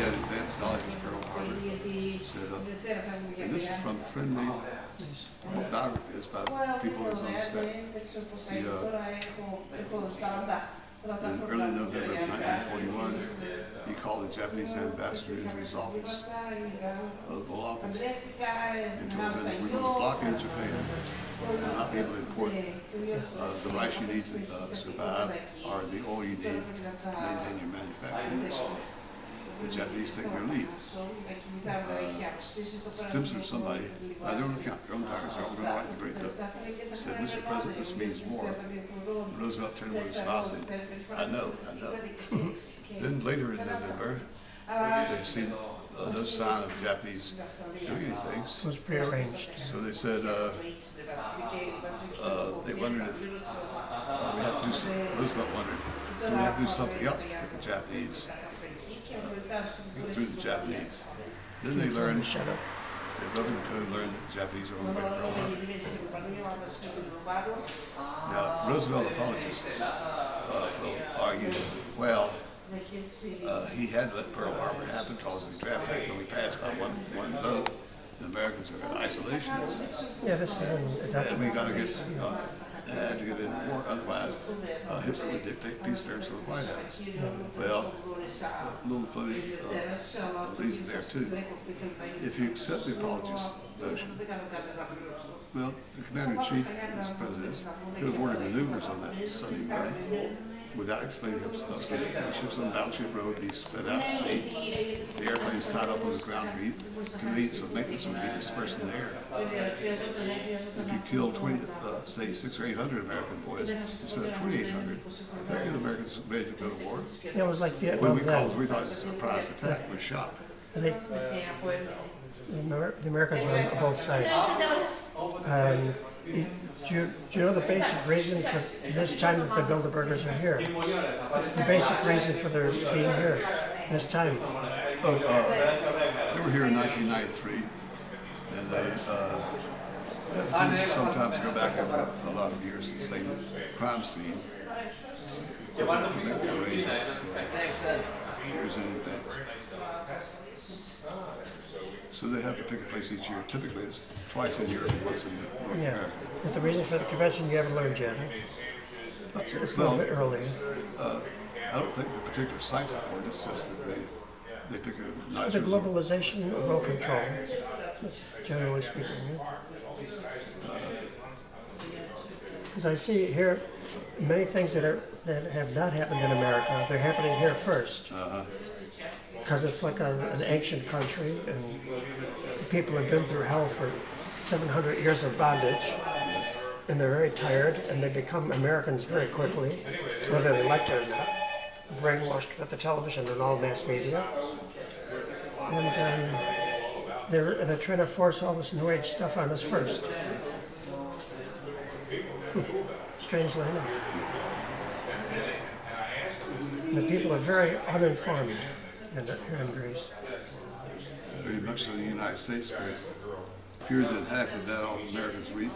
had advanced knowledge of Pearl Harbor. Said, and this is from friendly biographies about people who's on the staff. In early November of 1941, he called the Japanese ambassador into his office, the Oval Office, and told him that we're going to blockade Japan. We'll not be able to import the rice you need to survive or the oil you need to maintain your manufacturing. The Japanese take their lead. Stimson or somebody, their own account, their own diaries, they're all going to write the great book, said, Mr. President, this means war. Roosevelt turned with a smile and said, I know. Then later in November, they seen no sign of Japanese doing anything. It was prearranged. So they said, they wondered if we had to do something. Roosevelt wondered, do we have to do something else to get the Japanese, get through the Japanese? Then they learned, they broke into code and learned that the Japanese are on the way to Pearl Harbor. Now, Roosevelt apologists will argue, well, he had to let Pearl Harbor happen because the draft act only passed by one vote. The Americans are isolationists. Yeah, that's and we got to get had to get into war, otherwise history would dictate peace terms for the White House. Well, a little funny reason there too. If you accept the apologist notion, well, the commander-in-chief, Mr. President, could have ordered maneuvers on that Sunday morning without explaining himself, so that the ships on Battleship Road would be spread out to sea, the airplanes tied up on the ground, convenience of maintenance would be dispersed in the air. If you killed 20, say 600 or 800 American boys instead of 2,800, that gave the Americans ready to go to war. It was like When we thought it was a surprise attack, we were shocked. The Americans were on both sides. Do you know the basic reason for this time that the Bilderbergers are here? The basic reason for their being here this time? They were here in 1993, and they sometimes go back over a lot of years to the same crime scene. So they have to pick a place each year. Typically, it's twice a year, once in North America. But the reason for the convention you haven't learned yet. It's a little bit early. I don't think the particular site's important. It's just that they pick a nice. The globalization will control, generally speaking. Because I see here many things that have not happened in America. They're happening here first. Because it's like an ancient country, and people have been through hell for 700 years of bondage, and they're very tired, and they become Americans very quickly, whether they like it or not, brainwashed with the television and all mass media. And they're trying to force all this New Age stuff on us first. Strangely enough. The people are very uninformed here in Greece. Very much so in the United States, where fewer than half of that all Americans read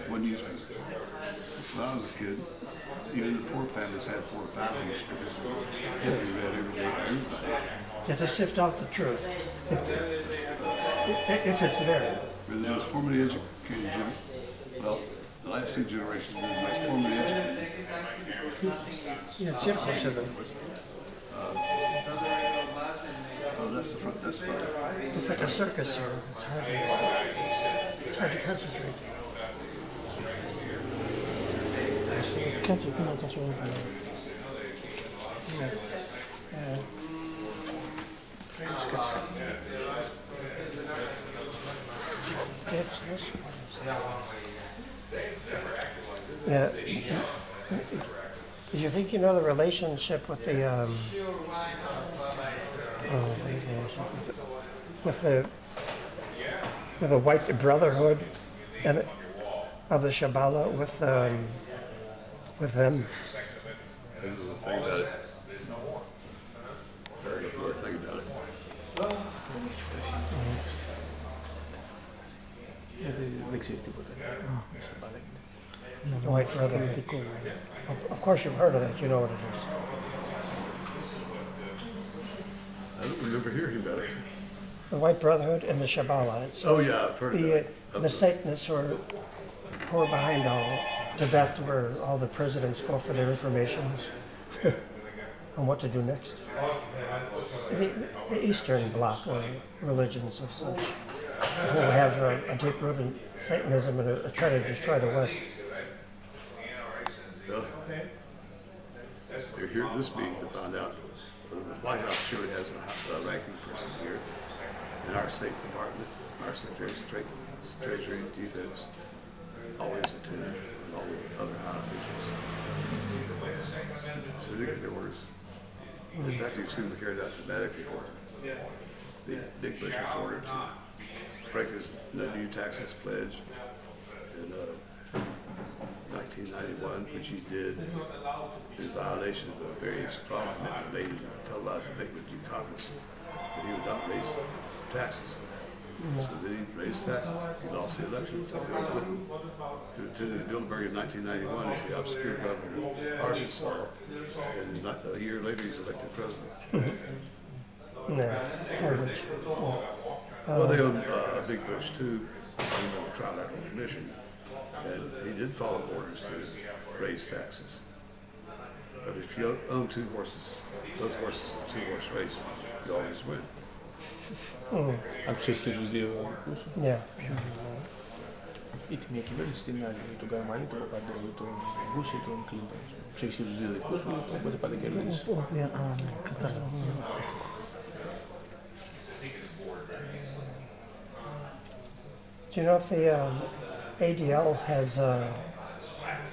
one newspaper. When I was a kid, even the poor families had 4 or 5 newspapers that had to be read every day by everybody. You have to sift out the truth, if it's there. We're the most formally educated, well, the last 2 generations were the most formally educated. Yeah, it's circus of them. Oh, that's the front, that's the front. It's like a circus here. It's hard to concentrate. Can't you feel control? Yeah. Yeah. Did you think you know the relationship with the with the White Brotherhood and of the Shambhala with them? There's the thing about it. Very good thing about it. The White Brotherhood. Of course you've heard of that, you know what it is. I don't remember hearing about it. The White Brotherhood and the Shabbalites. Oh yeah, I've heard of that. The Satanists were behind all Tibet, where all the presidents go for their informations on what to do next. The Eastern Bloc religions of such, who have a deep root in Satanism and try to destroy the West. Well, you're here at this meeting to find out the White House surely has a ranking person here in our State Department, our Secretary of Treasury, Defense, always attend, and all the other high officials. So they get their orders. In fact, you soon carried out dramatically. The big Bush's order to break his no new taxes pledge in 1991, which he did in violation of a very strong commitment made in the televised debate due caucus that he would not raise taxes. So then he raised taxes. He lost the election. So Bill Clinton, who attended Billberg in 1991 as the obscure governor of Arkansas, and a year later he's elected president. Well, they own Big Bush too, on the Trilateral Commission, and he did follow orders to raise taxes. But if you own two horses, those horses in a two-horse race, you always win. Αν ξέρεις και τους δύο δικούς. Ναι. Ή τη μία κυβέρνηση, την άλλη, τον Καρμανί, τον Παπαντρέου, τον Μπούς ή τον Κλίντον. Ξέρεις και τους δύο δικούς σου, οπότε πάντα κερδίζεις. Do you know if the ADL has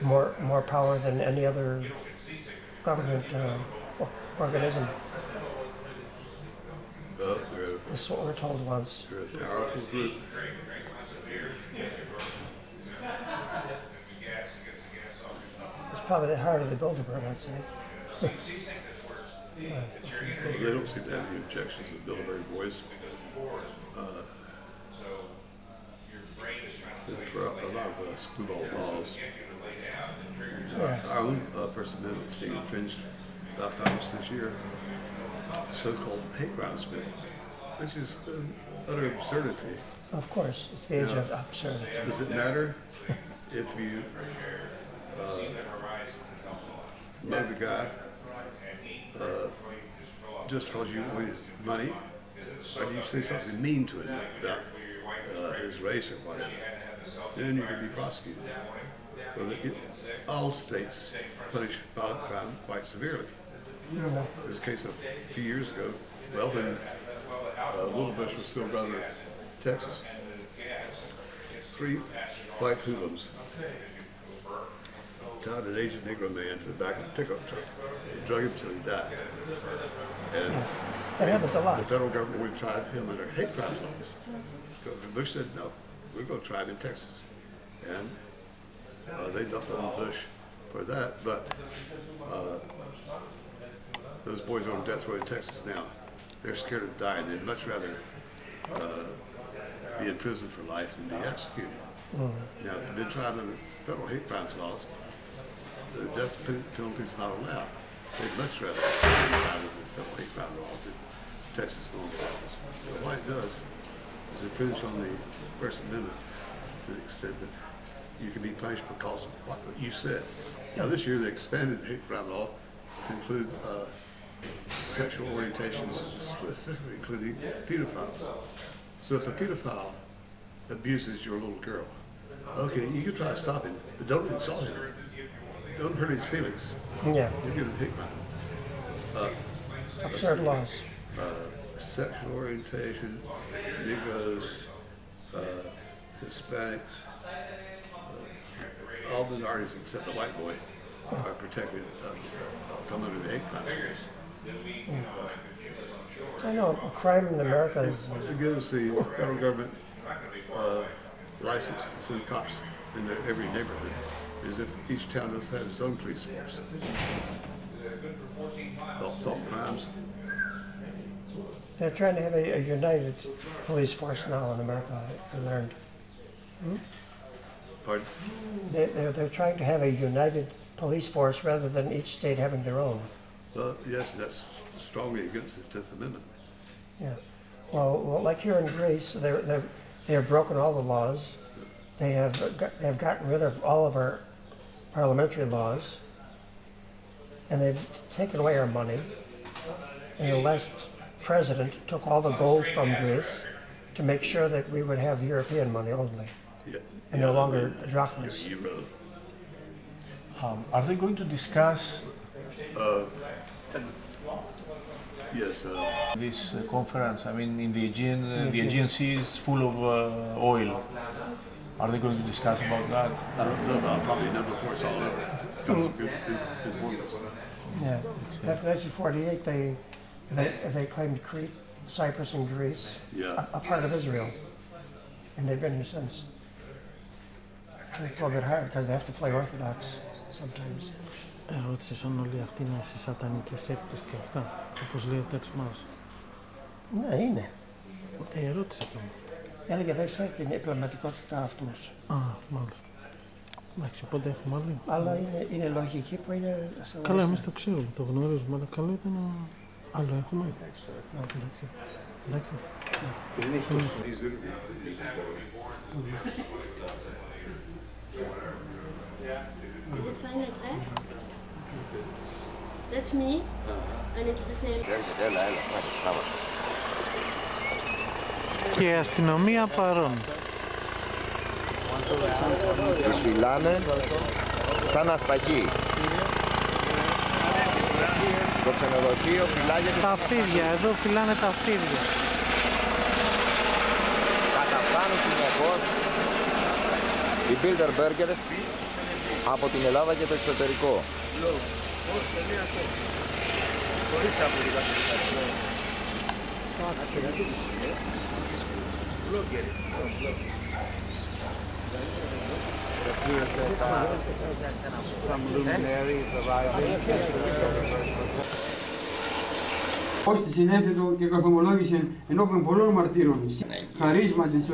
more power than any other government organism? Well, That's what we're told once. they're a powerful group. It's probably the heart of the Bilderberg, I'd say. Well, they don't seem to have any objections to Bilderberg voice. For a lot of screwball laws, our own First Amendment is being infringed by Congress this year. So-called hate crimes bill, which is utter absurdity. Of course, it's the age of absurdity. Does it matter if you mug the guy just because you want his money, or do you say something mean to him about his race or whatever? Then you can be prosecuted. Well, all states punish violent crime quite severely. There's a case a few years ago, well, when Little Bush was still governor of Texas. 3 white hoodlums tied an Asian Negro man to the back of a pickup truck and drug him till he died. And that happens a lot. The federal government would try him under hate crimes laws. Governor Bush said, no, we're going to try him in Texas. And they dumped on Bush for that, but those boys are on death row in Texas now. They're scared of dying. They'd much rather be in prison for life than be executed. Now, if you've been tried under federal hate crimes laws, the death penalty is not allowed. They'd much rather be tried under federal hate crime laws than Texas normal laws. But what it does is infringe on the First Amendment to the extent that you can be punished because of what you said. Now, this year they expanded the hate crime law to include sexual orientations, specifically including pedophiles. So if a pedophile abuses your little girl, okay, you can try to stop him, but don't insult him. Don't hurt his feelings. Yeah. You give him hate crime. Absurd laws. Sexual orientation, Negroes, Hispanics, all minorities except the white boy are protected, come under the hate crimes laws. I know crime in America is... It gives the federal government license to send cops in every neighborhood, as if each town does have its own police force. Thought crimes. They're trying to have a united police force now in America, I learned. Pardon? They're trying to have a united police force rather than each state having their own. Well, yes, that's strongly against the 10th Amendment. Yeah. Well, like here in Greece, they have broken all the laws. They have gotten rid of all of our parliamentary laws, and they've taken away our money. And the last president took all the gold from Greece to make sure that we would have European money only, and no longer drachmas. Are they going to discuss Yes. this conference? I mean, in the Aegean Sea is full of oil. Are they going to discuss about that? No, probably not before it's all over. Got some good informants. Yeah. After 1948, they claimed Crete, Cyprus, and Greece, a part of Israel, and they've been here since. And it's a little bit hard because they have to play Orthodox sometimes. Ρώτησες αν όλοι αυτοί είναι σε σατανικές σέκτες και αυτά, όπως λέει ο τέξ μας. Ναι, είναι. Ρώτησε το. Έλεγε δεν ξέρει την επαγγελματικότητα αυτούς. Α, μάλιστα. Εντάξει, οπότε έχουμε άλλη. Αλλά είναι λογική που είναι... Καλά, εμείς το ξέρουμε, το γνωρίζουμε, αλλά καλό ήταν να... Άλλο έχουμε. Εντάξει. Εντάξει. Is it fine like that? That's me, and it's the same. Και αστυνομία παρών. Τους φυλάνε σαν αστακοί. Το ξενοδοχείο φυλάγεται... Τα φίδια, εδώ φυλάνε τα φίδια. Καταφθάνουν συνεχώς οι Μπιντελμπεργκερς από την Ελλάδα και το εξωτερικό. Ως τη συνέθετο και καθομολόγησε ενώπιον πολλών μαρτύρων, χαρίσματι της